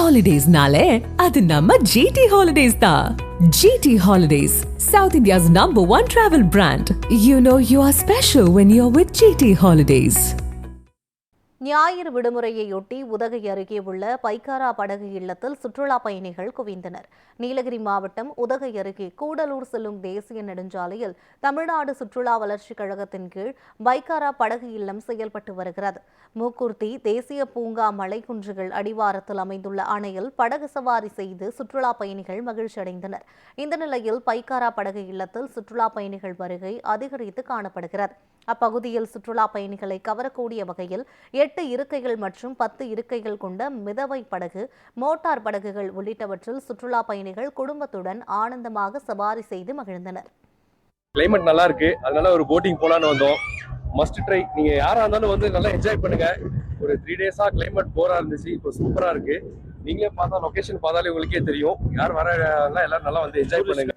Holidays-nale, adu namma GT Holidays da. GT Holidays, South India's #1 travel brand. You know you are special when you're with GT Holidays. ஞாயிறு விடுமுறையொட்டி உதகை அருகே உள்ள பைக்காரா படகு இல்லத்தில் சுற்றுலா பயணிகள் குவிந்தனர். நீலகிரி மாவட்டம் உதகை அருகே கூடலூர் செல்லும் தேசிய நெடுஞ்சாலையில் தமிழ்நாடு சுற்றுலா வளர்ச்சிக் கழகத்தின் கீழ் பைக்காரா படகு இல்லம் செயல்பட்டு வருகிறது. மூக்குர்த்தி தேசிய பூங்கா மலைக்குன்றுகள் அடிவாரத்தில் அமைந்துள்ள அணையில் படகு சவாரி செய்து சுற்றுலா பயணிகள் மகிழ்ச்சியடைந்தனர். இந்த நிலையில் பைக்காரா படகு இல்லத்தில் சுற்றுலா பயணிகள் வருகை அதிகரித்து காணப்படுகிறது. அப்பகுதியில் சுற்றுலா பயணிகளை கவரக்கூடிய வகையில் 8 இருக்கைகள் மற்றும் 10 இருக்கைகள் கொண்ட மிதவை படகு, மோட்டார் படகுகள் உள்ளிட்டவற்றில் சுற்றுலா பயணிகள் குடும்பத்துடன் ஆனந்தமாக சவாரி செய்து மகிழ்ந்தனர். கிளைமேட் நல்லா இருக்கு, அதனால ஒரு போட்டிங் போலான்னு வந்தோம். Must try. நீங்க யாரா இருந்தாலும் வந்து நல்லா என்ஜாய் பண்ணுங்க. ஒரு 3 டேஸா கிளைமேட் போரா இருந்துச்சு, இப்போ சூப்பரா இருக்கு. நீங்களே பார்த்தா லொகேஷன் பார்த்தாலே உங்களுக்கே தெரியும். யார் வர எல்லாரும் நல்லா வந்து என்ஜாய் பண்ணுங்க.